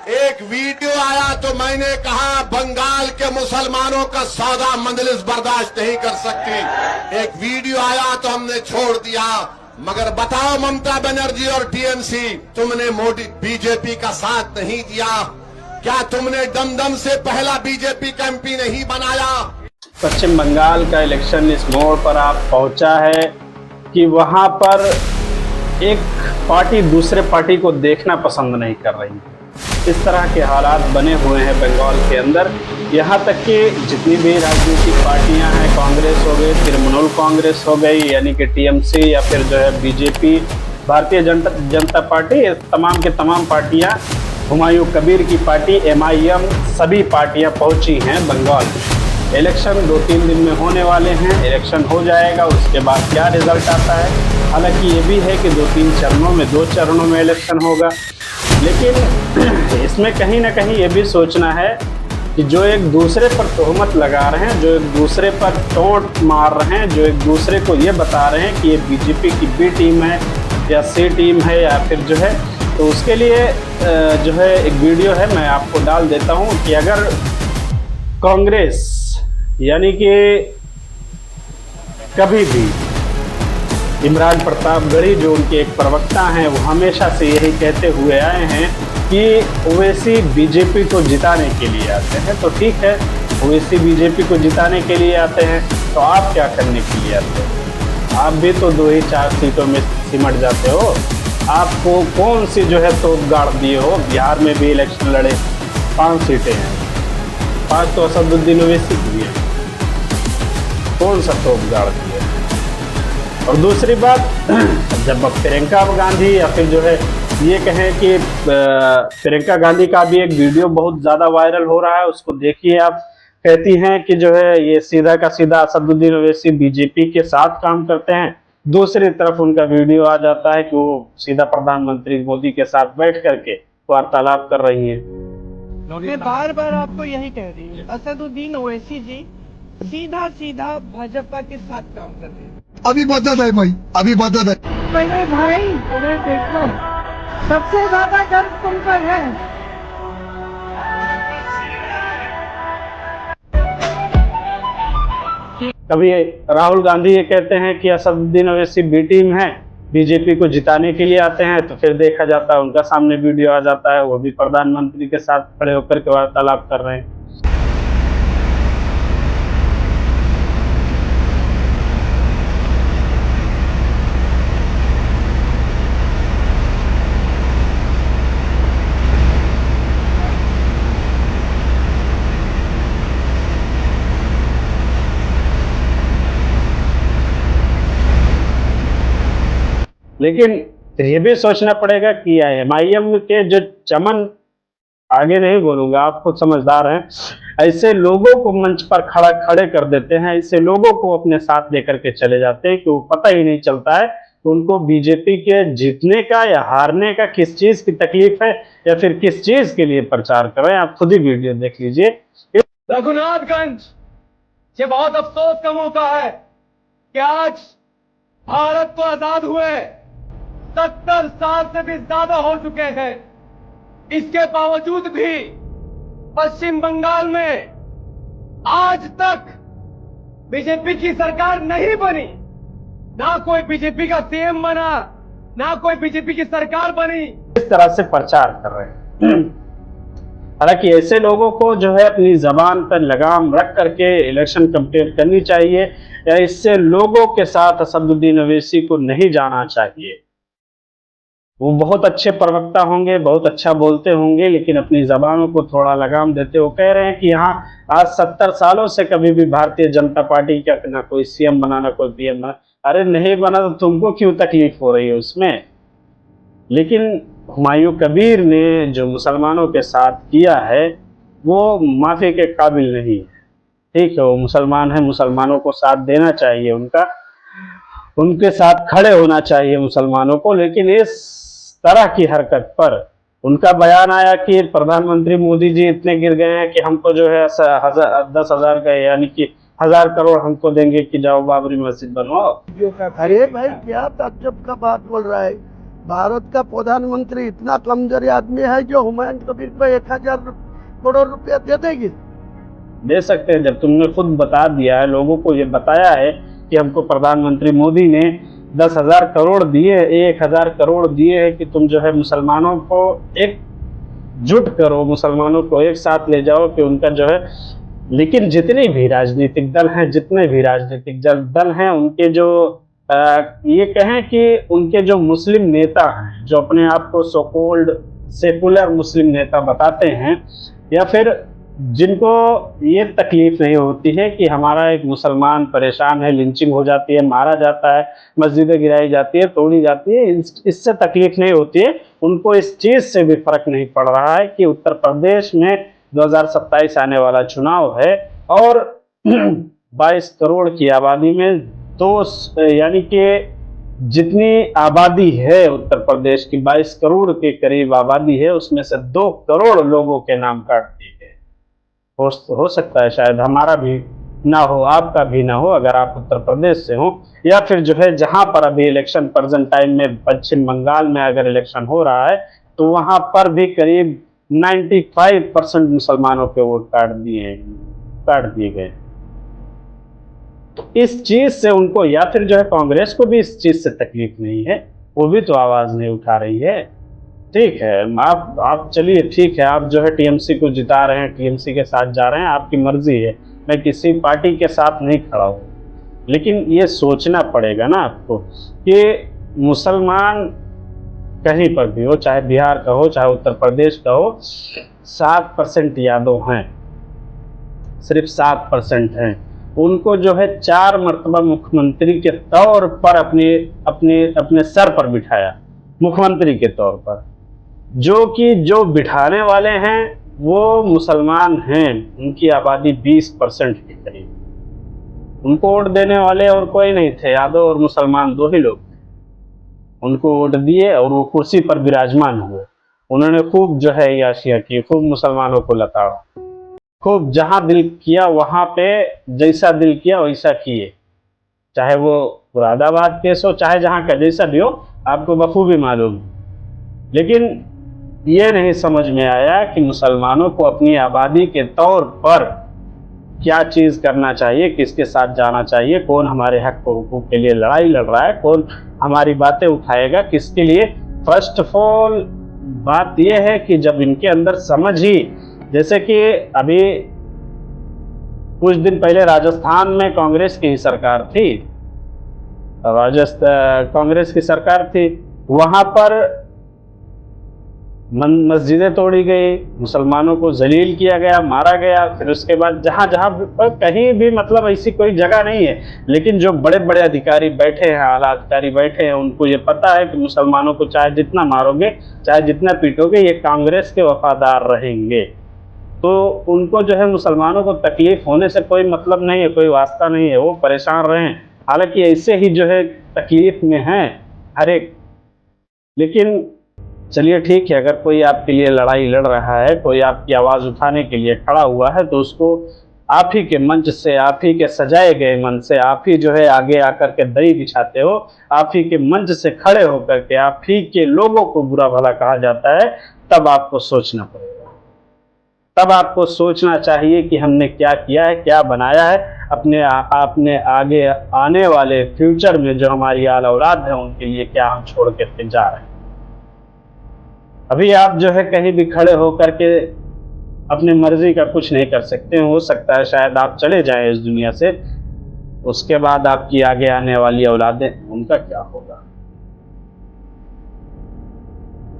एक वीडियो आया तो मैंने कहा बंगाल के मुसलमानों का सौदा मंजलिस बर्दाश्त नहीं कर सकती। एक वीडियो आया तो हमने छोड़ दिया। मगर बताओ ममता बनर्जी और टीएमसी, तुमने मोदी बीजेपी का साथ नहीं दिया। क्या तुमने दमदम से पहला बीजेपी का एमपी नहीं बनाया? पश्चिम बंगाल का इलेक्शन इस मोड़ पर आप पहुंचा है कि वहां पर एक पार्टी दूसरे पार्टी को देखना पसंद नहीं कर रही है। इस तरह के हालात बने हुए हैं बंगाल के अंदर। यहाँ तक कि जितनी भी राजनीतिक पार्टियां हैं, कांग्रेस हो गई, तृणमूल कांग्रेस हो गई यानी कि टीएमसी, या फिर जो है बीजेपी, भारतीय जनता पार्टी, तमाम के तमाम पार्टियां, हुमायूं कबीर की पार्टी एमआईएम, सभी पार्टियां पहुंची हैं बंगाल में। इलेक्शन 2-3 दिन में होने वाले हैं। इलेक्शन हो जाएगा, उसके बाद क्या रिजल्ट आता है। हालांकि ये भी है कि 2-3 चरणों में, 2 चरणों में इलेक्शन होगा। लेकिन इसमें कहीं ना कहीं ये भी सोचना है कि जो एक दूसरे पर तोहमत लगा रहे हैं, जो एक दूसरे पर टोंट मार रहे हैं, जो एक दूसरे को ये बता रहे हैं कि ये बीजेपी की बी टीम है या सी टीम है या फिर जो है, तो उसके लिए जो है एक वीडियो है, मैं आपको डाल देता हूँ कि अगर कांग्रेस यानी कि कभी भी इमरान प्रतापगढ़ी जो उनके एक प्रवक्ता हैं, वो हमेशा से यही कहते हुए आए हैं कि ओवैसी बीजेपी को जिताने के लिए आते हैं। तो ठीक है, ओवैसी बीजेपी को जिताने के लिए आते हैं, तो आप क्या करने के लिए आते हैं? आप भी तो 2 ही 4 सीटों में सिमट जाते हो। आपको कौन सी जो है तोप गाड़ दिए हो? बिहार में भी इलेक्शन लड़े, 5 सीटें हैं, 5 तो असदुद्दीन ओवैसी की है। कौन सा तोप गाड़ दिए? और दूसरी बात, जब प्रियंका गांधी या फिर जो है ये कहें कि प्रियंका गांधी का भी एक वीडियो बहुत ज़्यादा वायरल हो रहा है, उसको देखिए आप। कहती हैं कि जो है ये सीधा का सीधा असदुद्दीन ओवैसी बीजेपी के साथ काम करते हैं। दूसरी तरफ उनका वीडियो आ जाता है कि वो सीधा प्रधानमंत्री मोदी के साथ बैठ करके वार्तालाप कर रही हैं। मैं बार बार आपको यही कह रही हूँ, असदुद्दीन ओवैसी जी सीधा सीधा भाजपा के साथ काम कर रहे हैं। अभी मदद है भाई, अभी मदद है। मेरे भाई, उन्हें देखो, सबसे ज्यादा गर्व तुम पर है। कभी राहुल गांधी ये कहते हैं कि असदुद्दीन ओवैसी बी टीम है, बीजेपी को जिताने के लिए आते हैं, तो फिर देखा जाता है उनका सामने वीडियो आ जाता है, वो भी प्रधानमंत्री के साथ खड़े होकर के वार्तालाप कर रहे हैं। लेकिन ये भी सोचना पड़ेगा कि एमआईएम के जो चमन, आगे नहीं बोलूंगा, आप खुद समझदार हैं, ऐसे लोगों को मंच पर खड़े कर देते हैं, ऐसे लोगों को अपने साथ लेकर के चले जाते हैं कि वो पता ही नहीं चलता है कि उनको बीजेपी के जीतने का या हारने का किस चीज की तकलीफ है या फिर किस चीज के लिए प्रचार कर रहे हैं। आप खुद ही वीडियो देख लीजिए। रघुनाथगंज, ये बहुत अफसोस का मौका है कि आज भारत को आजाद हुए 70 साल से भी ज्यादा हो चुके हैं। इसके बावजूद भी पश्चिम बंगाल में आज तक बीजेपी की सरकार नहीं बनी, ना कोई बीजेपी का सीएम बना, ना कोई बीजेपी की सरकार बनी। इस तरह से प्रचार कर रहे हैं। हालांकि ऐसे लोगों को जो है अपनी जबान पर लगाम रख करके इलेक्शन कंपेयर करनी चाहिए, या इससे लोगों के साथ असदुद्दीन ओवैसी को नहीं जाना चाहिए। वो बहुत अच्छे प्रवक्ता होंगे, बहुत अच्छा बोलते होंगे, लेकिन अपनी जबानों को थोड़ा लगाम देते। वो कह रहे हैं कि यहाँ आज 70 सालों से कभी भी भारतीय जनता पार्टी का ना कोई सीएम बना, ना कोई पीएम बना। अरे नहीं बना तो तुमको क्यों तकलीफ हो रही है उसमें? लेकिन हुमायूं कबीर ने जो मुसलमानों के साथ किया है वो माफी के काबिल नहीं है। ठीक है, वो मुसलमान है, मुसलमानों को साथ देना चाहिए, उनके साथ खड़े होना चाहिए मुसलमानों को। लेकिन इस तरह की हरकत पर उनका बयान आया कि प्रधानमंत्री मोदी जी इतने गिर गए हैं कि हमको जो है 10,000 का यानी कि 1000 करोड़ हमको देंगे कि जाओ बाबरी मस्जिद बनवाओ। अरे भाई क्या ताज्जुब का बात बोल रहा है? भारत का प्रधानमंत्री इतना कमजोरी आदमी है जो हुमायूं कबीर को 1000 करोड़ रुपया दे देगी। दे सकते हैं, जब तुमने खुद बता दिया है, लोगों को ये बताया है कि हमको प्रधानमंत्री मोदी ने 10,000 करोड़ दिए, 1000 करोड़ दिए है कि तुम जो है मुसलमानों को एकजुट करो, मुसलमानों को एक साथ ले जाओ कि उनका जो है। लेकिन जितने भी राजनीतिक दल हैं, जितने भी राजनीतिक दल हैं, उनके जो ये कहें कि उनके जो मुस्लिम नेता हैं, जो अपने आप को सो कॉल्ड सेकुलर मुस्लिम नेता बताते हैं, या फिर जिनको ये तकलीफ नहीं होती है कि हमारा एक मुसलमान परेशान है, लिंचिंग हो जाती है, मारा जाता है, मस्जिदें गिराई जाती है, तोड़ी जाती है, इससे तकलीफ नहीं होती है, उनको इस चीज़ से भी फर्क नहीं पड़ रहा है कि उत्तर प्रदेश में 2027 आने वाला चुनाव है और 22 करोड़ की आबादी में यानी कि जितनी आबादी है उत्तर प्रदेश की 22 करोड़ के करीब आबादी है, उसमें से 2 करोड़ लोगों के नाम काट दिए गए। हो सकता है शायद हमारा भी ना हो, आपका भी ना हो, अगर आप उत्तर प्रदेश से हो, या फिर जो है जहां पर अभी इलेक्शन प्रेजेंट टाइम में पश्चिम बंगाल में अगर इलेक्शन हो रहा है तो वहां पर भी करीब 95% मुसलमानों के वोट काट दिए गए। इस चीज से उनको, या फिर जो है कांग्रेस को भी इस चीज से तकलीफ नहीं है, वो भी तो आवाज नहीं उठा रही है। ठीक है, आप चलिए, ठीक है, आप जो है टीएमसी को जिता रहे हैं, टीएमसी के साथ जा रहे हैं, आपकी मर्जी है, मैं किसी पार्टी के साथ नहीं खड़ा हूँ, लेकिन ये सोचना पड़ेगा ना आपको कि मुसलमान कहीं पर भी हो, चाहे बिहार का हो, चाहे उत्तर प्रदेश का हो, 7% यादव हैं, सिर्फ 7% हैं। उनको जो है 4 मरतबा मुख्यमंत्री के तौर पर अपने सर पर बिठाया, मुख्यमंत्री के तौर पर, जो बिठाने वाले हैं वो मुसलमान हैं, उनकी आबादी 20% के करीब। उनको वोट देने वाले और कोई नहीं थे, यादव और मुसलमान 2 ही लोग थे। उनको वोट दिए और वो कुर्सी पर विराजमान हुए। उन्होंने खूब जो है याशियां की, खूब मुसलमानों को लताड़ा, खूब जहां दिल किया वहां पे, जैसा दिल किया वैसा किए, चाहे वो मुरादाबाद केस हो, चाहे जहां का जैसा भी हो, आपको बखूबी मालूम। लेकिन ये नहीं समझ में आया कि मुसलमानों को अपनी आबादी के तौर पर क्या चीज़ करना चाहिए, किसके साथ जाना चाहिए, कौन हमारे हक हुकूक के लिए लड़ाई लड़ रहा है, कौन हमारी बातें उठाएगा, किसके लिए। फर्स्ट ऑफ ऑल बात यह है कि जब इनके अंदर समझ ही, जैसे कि अभी कुछ दिन पहले राजस्थान में कांग्रेस की ही सरकार थी, कांग्रेस की सरकार थी, वहाँ पर मस्जिदें तोड़ी गई, मुसलमानों को जलील किया गया, मारा गया। फिर उसके बाद जहाँ जहाँ कहीं भी मतलब ऐसी कोई जगह नहीं है, लेकिन जो बड़े बड़े अधिकारी बैठे हैं, आला अधिकारी बैठे हैं, उनको ये पता है कि मुसलमानों को चाहे जितना मारोगे, चाहे जितना पीटोगे, ये कांग्रेस के वफादार रहेंगे। तो उनको जो है मुसलमानों को तकलीफ होने से कोई मतलब नहीं है, कोई वास्ता नहीं है, वो परेशान रहें। हालांकि ऐसे ही जो है तकलीफ में हैं हर एक। लेकिन चलिए ठीक है, अगर कोई आपके लिए लड़ाई लड़ रहा है, कोई आपकी आवाज़ उठाने के लिए खड़ा हुआ है, तो उसको आप ही के मंच से, आप ही के सजाए गए मंच से, आप ही जो है आगे आकर के दरी बिछाते हो, आप ही के मंच से खड़े होकर के आप ही के लोगों को बुरा भला कहा जाता है, तब आपको सोचना पड़ेगा। तब आपको सोचना चाहिए कि हमने क्या किया है, क्या बनाया है, अपने आगे आने वाले फ्यूचर में जो हमारी आला औलाद है उनके लिए क्या हम छोड़ के जा रहे हैं। अभी आप जो है कहीं भी खड़े होकर के अपनी मर्जी का कुछ नहीं कर सकते। हो सकता है शायद आप चले जाएं इस दुनिया से, उसके बाद आपकी आगे आने वाली औलादें, उनका क्या होगा।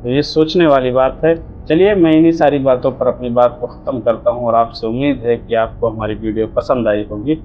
तो ये सोचने वाली बात है। चलिए, मैं इन्हीं सारी बातों पर अपनी बात को ख़त्म करता हूँ और आपसे उम्मीद है कि आपको हमारी वीडियो पसंद आई होगी।